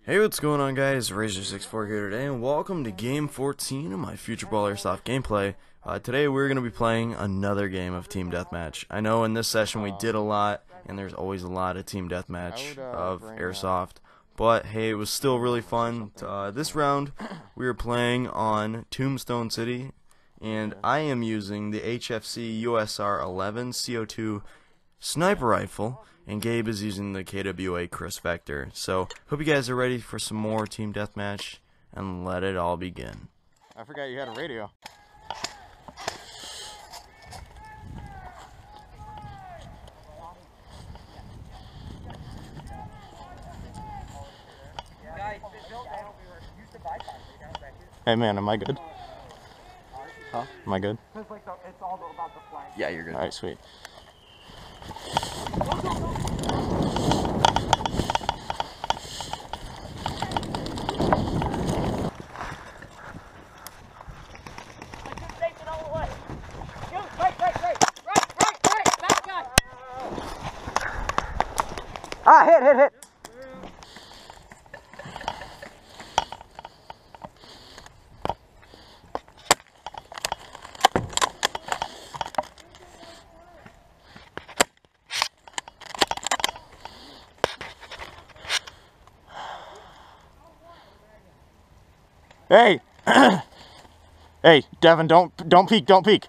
Hey, what's going on, guys? Razor64 here today, and welcome to Game 14 of my Futureball Airsoft gameplay. Today we're going to be playing another game of Team Deathmatch. I know in this session we did a lot, and there's always a lot of Team Deathmatch of Airsoft, but hey, it was still really fun. This round we were playing on Tombstone City, and I am using the HFC USR-11 CO2 sniper rifle, and Gabe is using the KWA KRISS Vector. So, hope you guys are ready for some more Team Deathmatch, and let it all begin. I forgot you had a radio. Hey man, am I good? Huh? Am I good? Yeah, you're good. Alright, sweet. Ah, hit. Hey! Hey, Devin, don't peek.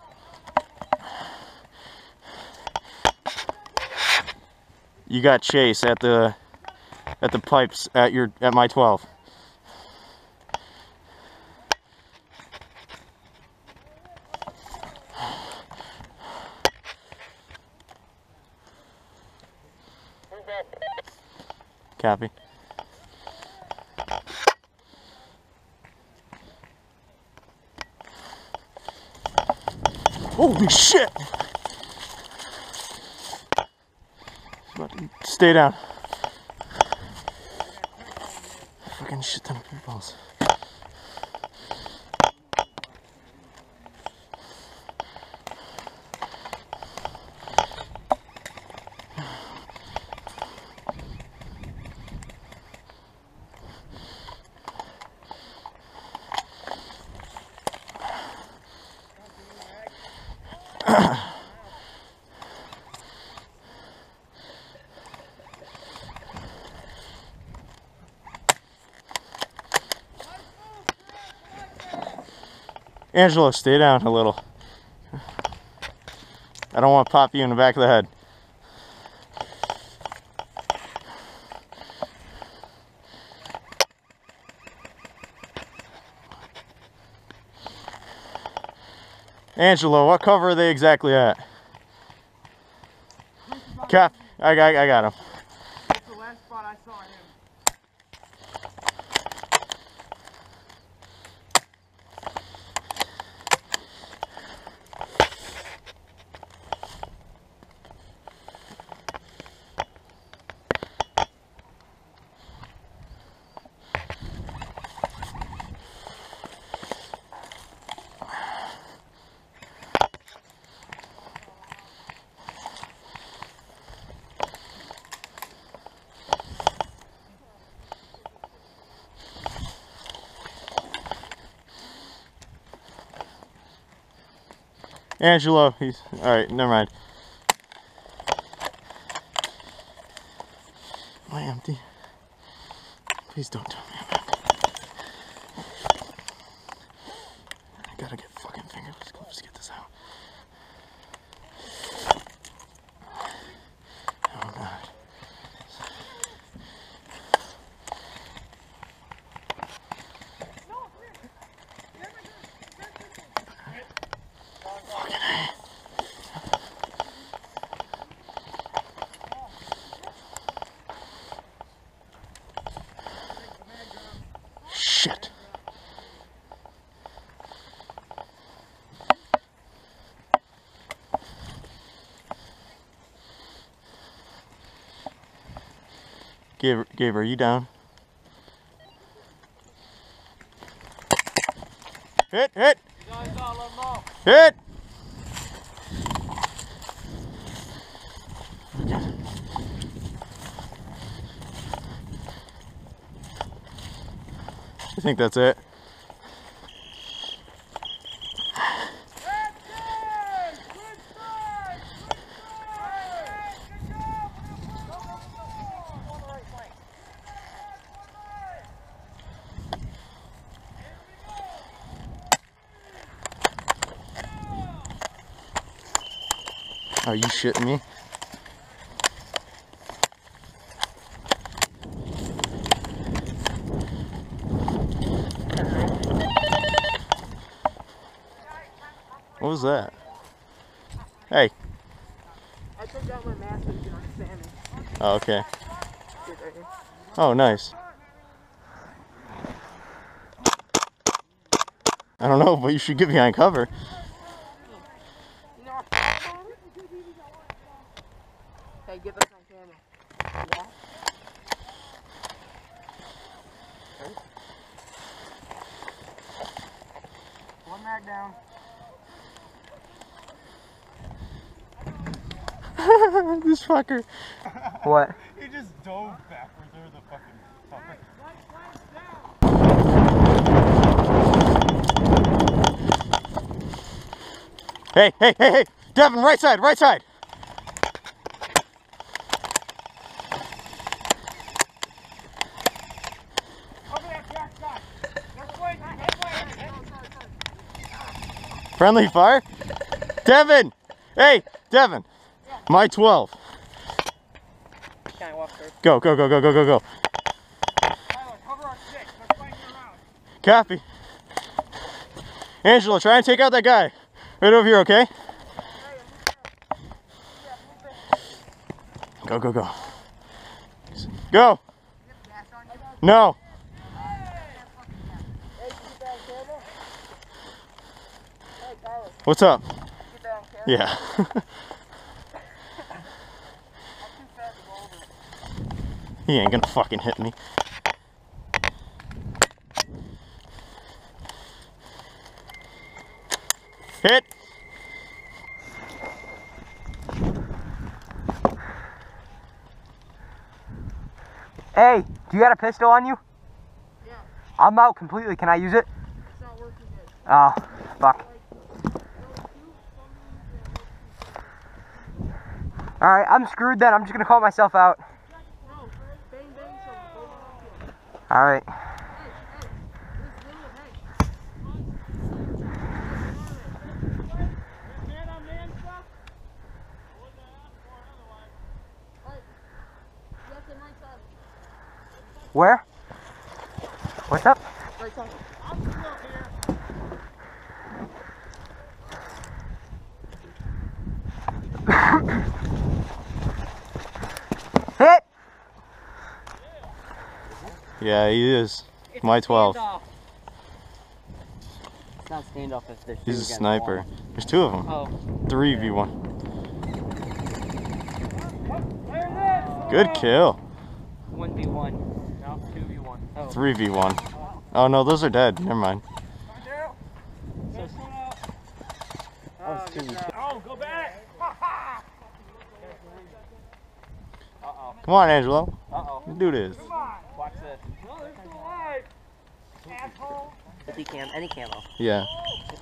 You got Chase at the pipes at my 12. Copy. Holy shit! Stay down. Fucking shit ton of peoples. Angelo, stay down a little. I don't want to pop you in the back of the head. Angelo, what cover are they exactly at? Cap, I got him. That's the last spot I saw him. Angelo, he's alright, never mind. Am I empty? Please don't tell me I'm empty. I gotta get fucking fingerless gloves to get this out. Oh god. Shit. Gabe, are you down? Hit! Hit! I think that's it. Are you shitting me? What was that? Hey. I took out my mask so you can understand me. Oh, okay. Oh, nice. I don't know, but you should get behind cover. Hey, get this on camera. Yeah. One mag down. This fucker. What? He just dove backwards over the fucking fucker. Hey, hey, hey, hey! Devin, right side, right side! Friendly fire? Devin! Hey, Devin! My 12. Can I walk through? Go, go, go, go, go, go, go. Cover our six. They're fighting around. Copy. Angela, try and take out that guy. Right over here, okay? Go, go, go. Go! No! What's up? Yeah. He ain't gonna fucking hit me. Hit! Hey, do you got a pistol on you? Yeah. I'm out completely. Can I use it? It's not working good. Oh, fuck. Alright, I'm screwed then. I'm just gonna call myself out. No, bang, bang, so go on. Alright. Hey, this little, hey. Man on man stuff? I wouldn't have asked for it otherwise. Hey, you got the right side. Where? What's up? Right side. I'm still here. Hit! Yeah, he is. My 12. It's not standoff if there's He's a sniper. There's two of them. Oh. 3v1. Good kill. 1v1. No, 2v1. Oh. 3v1. Oh no, those are dead. Never mind. Oh, go back! Come on, Angelo. Uh-oh. Let's do this. Come on! Watch this. No, they're still alive! Asshole! Any camo. Yeah. I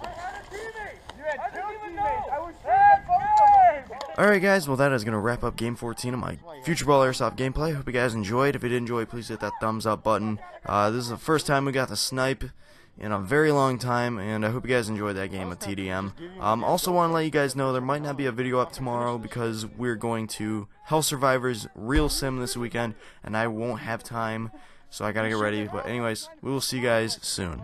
had a teammate! You had two teammates! I was shooting both of them! Alright guys, well that is going to wrap up game 14 of my Futureball Airsoft gameplay. Hope you guys enjoyed. If you did enjoy, please hit that thumbs up button. This is the first time we got to snipe in a very long time, and I hope you guys enjoyed that game with TDM. Also want to let you guys know there might not be a video up tomorrow because we're going to Hell Survivors Real Sim this weekend, and I won't have time, so I gotta get ready. But anyways, we will see you guys soon.